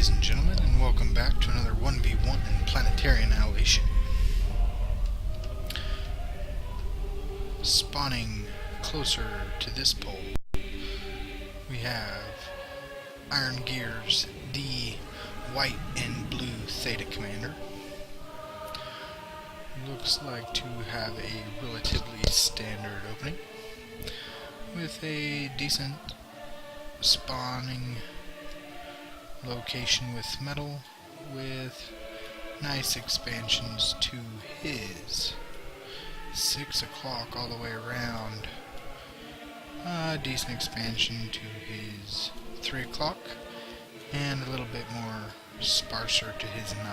ladies and gentlemen, and welcome back to another 1v1 in planetary annihilation. Spawning closer to this pole, we have Iron Gears, the white and blue Theta Commander. Looks like to have a relatively standard opening, with a decent spawning location with metal, with nice expansions to his 6 o'clock all the way around. Decent expansion to his 3 o'clock, and a little bit more sparser to his 9.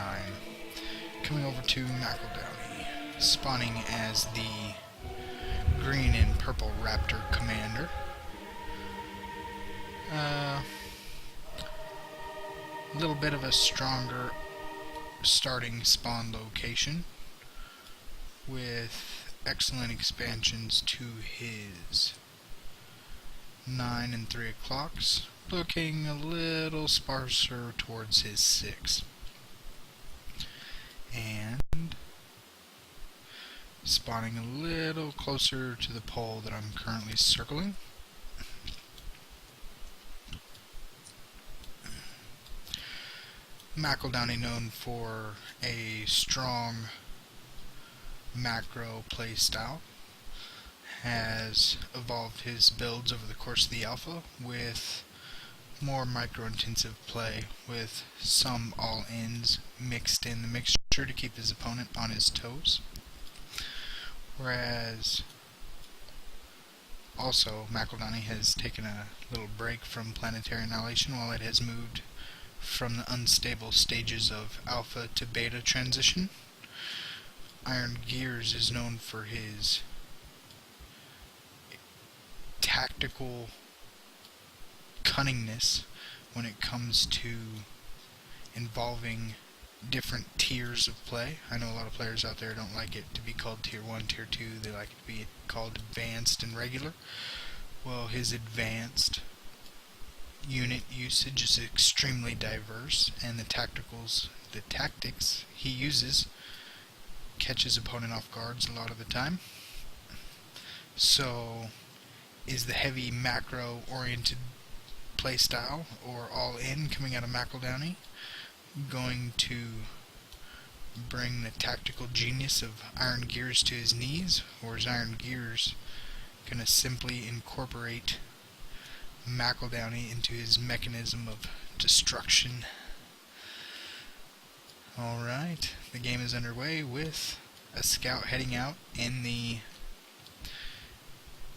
Coming over to Downey, spawning as the green and purple Raptor Commander. A little bit of a stronger starting spawn location, with excellent expansions to his 9 and 3 o'clocks, looking a little sparser towards his 6. And spawning a little closer to the pole that I'm currently circling. Downey, known for a strong macro playstyle, has evolved his builds over the course of the alpha with more micro-intensive play, with some all-ins mixed in the mixture to keep his opponent on his toes. Whereas also Downey has taken a little break from planetary annihilation while it has moved from the unstable stages of alpha to beta transition. Iron Gears is known for his tactical cunningness when it comes to involving different tiers of play. I know a lot of players out there don't like it to be called Tier 1, Tier 2, they like it to be called Advanced and Regular. Well, his Advanced unit usage is extremely diverse, and the tactics he uses catch his opponent off guards a lot of the time. So, is the heavy macro-oriented playstyle, or all-in, coming out of Downey, going to bring the tactical genius of Iron Gears to his knees, or is Iron Gears going to simply incorporate Downey into his mechanism of destruction? Alright, the game is underway with a scout heading out in the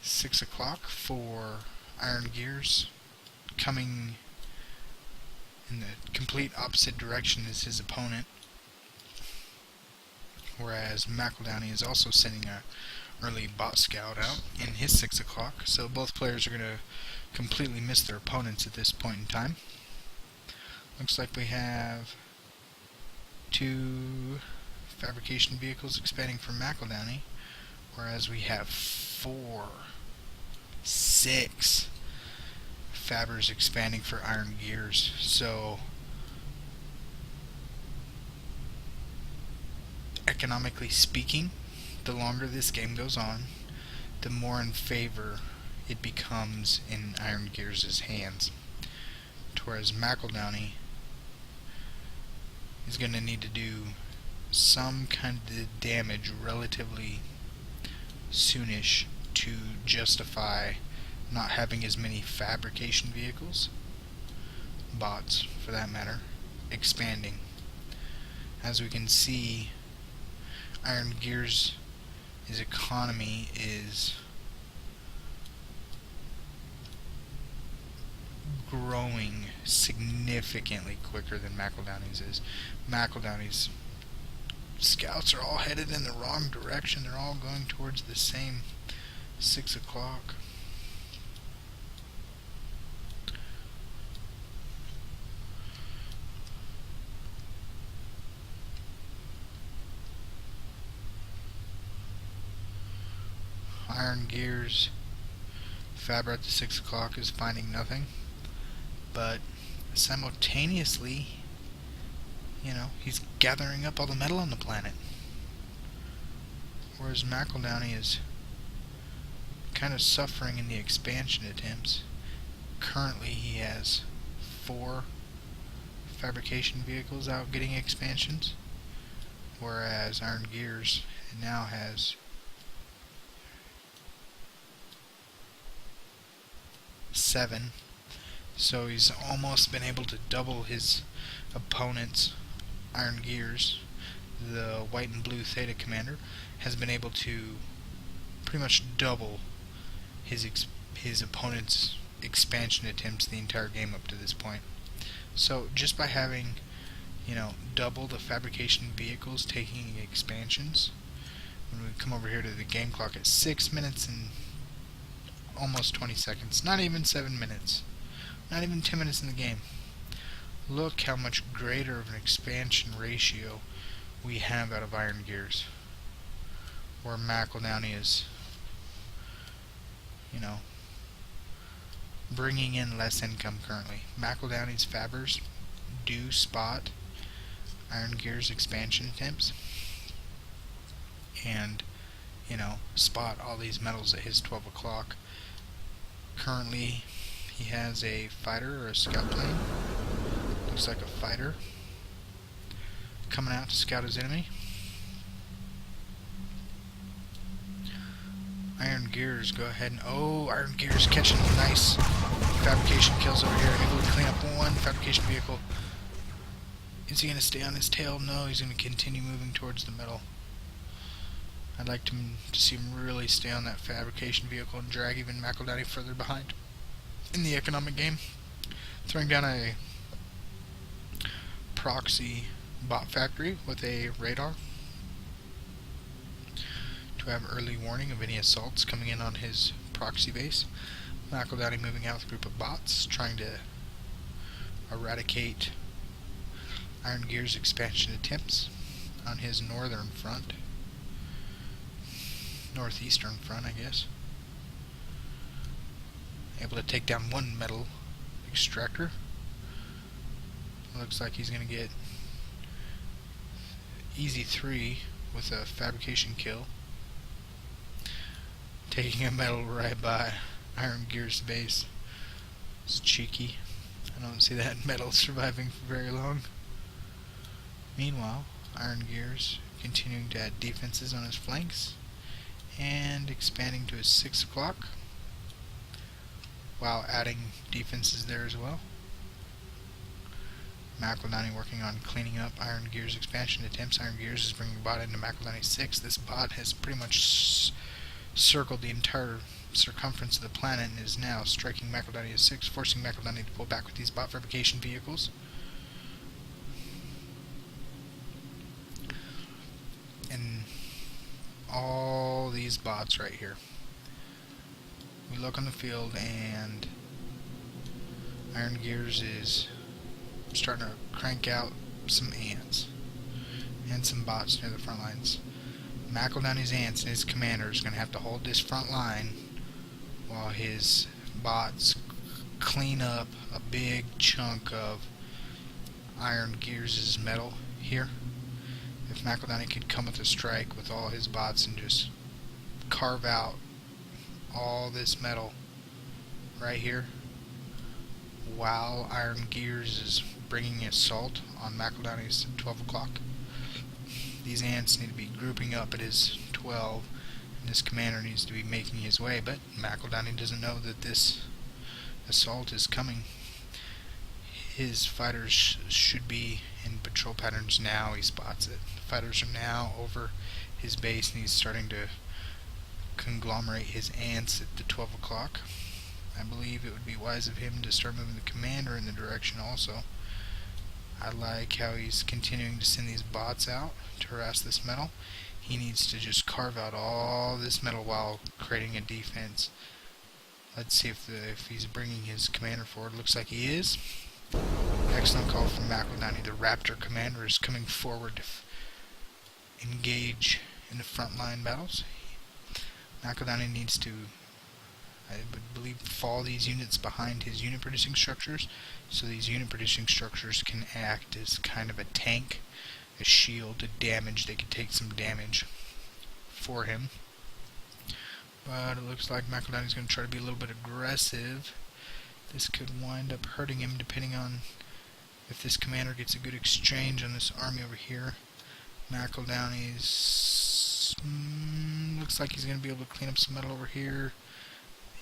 6 o'clock for Iron Gears, coming in the complete opposite direction as his opponent, whereas Downey is also sending a early bot scout out in his 6 o'clock, so both players are going to completely miss their opponents at this point in time. Looks like we have 2 fabrication vehicles expanding for Downey, whereas we have 6 fabbers expanding for Iron Gears. So economically speaking, the longer this game goes on, the more in favor it becomes in Iron Gears' hands. Whereas Downey is going to need to do some kind of damage relatively soonish to justify not having as many fabrication vehicles, bots for that matter, expanding. As we can see, Iron Gears' economy is growing significantly quicker than Downey's is. Downey's scouts are all headed in the wrong direction. They're all going towards the same 6 o'clock. Iron Gears Fabra at the 6 o'clock is finding nothing, but simultaneously, he's gathering up all the metal on the planet. Whereas McEldowney is kind of suffering in the expansion attempts. Currently he has 4 fabrication vehicles out getting expansions, whereas Iron Gears now has 7. So he's almost been able to double his opponent's Iron Gears. The white and blue Theta Commander has been able to pretty much double his opponent's expansion attempts the entire game up to this point. So just by having, double the fabrication vehicles taking expansions, when we come over here to the game clock at 6 minutes and almost 20 seconds, not even 7 minutes, not even 10 minutes in the game, look how much greater of an expansion ratio we have out of Iron Gears, where McEldowney is, bringing in less income currently. McEldowney's fabbers do spot Iron Gears expansion attempts and, spot all these metals at his 12 o'clock. Currently, he has a fighter or a scout plane. Looks like a fighter coming out to scout his enemy. Iron Gears go ahead and Iron Gears catching nice fabrication kills over here, able to clean up 1 fabrication vehicle. Is he going to stay on his tail? No, he's going to continue moving towards the middle. I'd like to see him really stay on that fabrication vehicle and drag even McEldowney further behind in the economic game. Throwing down a proxy bot factory with a radar to have early warning of any assaults coming in on his proxy base. McEldowney moving out with a group of bots trying to eradicate Iron Gears expansion attempts on his northern front. Northeastern front, I guess. Able to take down 1 metal extractor. Looks like he's going to get easy 3 with a fabrication kill. Taking a metal right by Iron Gears base. It's cheeky. I don't see that metal surviving for very long. Meanwhile, Iron Gears continuing to add defenses on his flanks and expanding to his 6 o'clock while adding defenses there as well. McEldowney working on cleaning up Iron Gears expansion attempts. Iron Gears is bringing a bot into McEldowney's 6. This bot has pretty much circled the entire circumference of the planet and is now striking McEldowney's 6, forcing McEldowney to pull back with these bot fabrication vehicles. And all these bots right here. We look on the field and Iron Gears is starting to crank out some ants and some bots near the front lines. McEldowney's ants and his commander is going to have to hold this front line while his bots clean up a big chunk of Iron Gears' metal here. If McEldowney could come with a strike with all his bots and just carve out all this metal right here while Iron Gears is bringing assault on McEldowney's 12 o'clock. These ants need to be grouping up at his 12 and this commander needs to be making his way, but McEldowney doesn't know that this assault is coming. His fighters should be in patrol patterns now. He spots it. The fighters are now over his base and he's starting to conglomerate his ants at the 12 o'clock. I believe it would be wise of him to start moving the commander in the direction also. I like how he's continuing to send these bots out to harass this metal. He needs to just carve out all this metal while creating a defense. Let's see if he's bringing his commander forward. Looks like he is. Excellent call from McEldowney. The Raptor commander is coming forward to engage in the front line battles. McEldowney needs to I would believe, fall these units behind his unit producing structures, so these unit producing structures can act as kind of a tank, a shield to damage. They could take some damage for him. But it looks like McEldowney's going to try to be a little bit aggressive. This could wind up hurting him depending on if this commander gets a good exchange on this army over here. McEldowney's looks like he's going to be able to clean up some metal over here.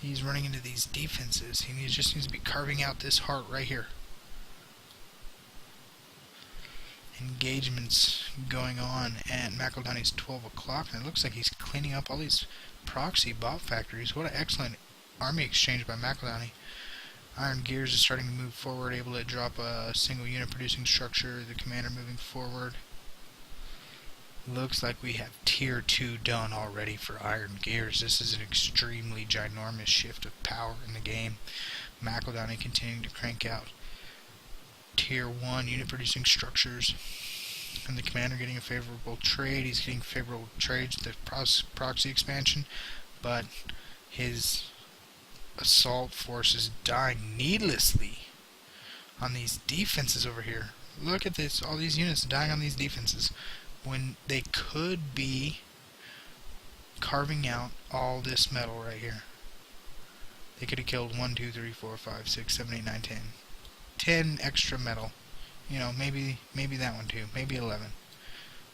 He's running into these defenses. He just needs to be carving out this heart right here. Engagements going on at McEldowney's 12 o'clock, and it looks like he's cleaning up all these proxy bot factories. What an excellent army exchange by McEldowney. Iron Gears is starting to move forward, able to drop a single unit producing structure. The commander moving forward. Looks like we have tier 2 done already for Iron Gears. This is an extremely ginormous shift of power in the game. McEldowney continuing to crank out tier 1 unit producing structures. And the commander getting a favorable trade. He's getting favorable trades with the proxy expansion, but his assault force is dying needlessly on these defenses over here. Look at this, all these units dying on these defenses when they could be carving out all this metal right here. They could have killed 1, 2, 3, 4, 5, 6, 7, 8, 9, 10. 10 extra metal. You know, maybe that one too. Maybe 11.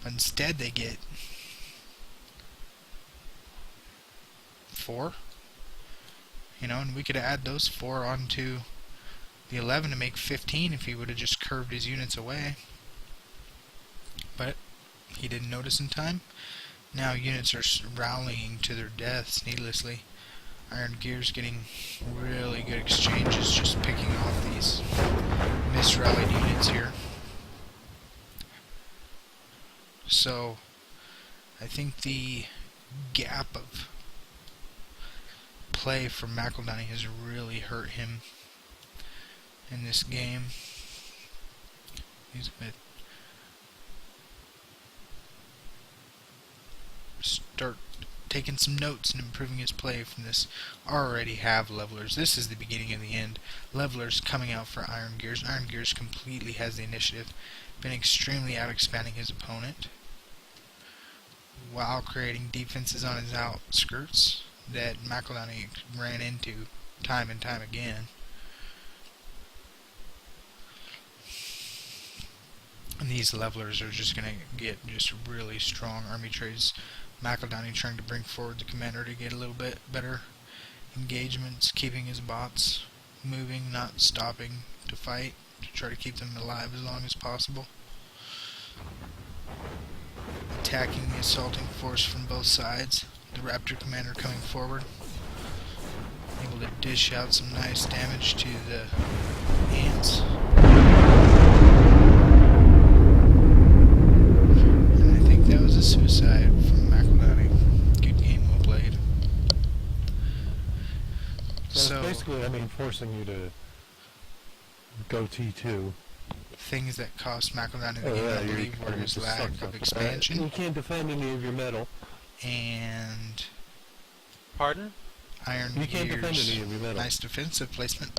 But instead they get 4. You know, and we could add those 4 onto the 11 to make 15 if he would have just curved his units away. But he didn't notice in time. Now units are rallying to their deaths needlessly. Iron Gears getting really good exchanges, just picking off these misrallied units here. So I think the gap of play from McEldowney has really hurt him in this game. He's going to start taking some notes and improving his play from this. Already have levelers. This is the beginning of the end. Levelers coming out for Iron Gears. Iron Gears completely has the initiative. Been extremely out-expanding his opponent while creating defenses on his outskirts that McEldowney ran into time and time again. And these levelers are just going to get just really strong army trades. McEldowney trying to bring forward the commander to get a little bit better engagements, keeping his bots moving, not stopping to fight, to try to keep them alive as long as possible. Attacking the assaulting force from both sides. The Raptor commander coming forward, able to dish out some nice damage to the ants. And I think that was a suicide from McEldowney. Good game, well played. So basically, I mean, forcing you to go T2. Things that cost McEldowney the game, I believe, were his lack of expansion. You can't defend any of your metal. And Pardon? Iron You can't defend Gears. any of your metal. Nice defensive placement.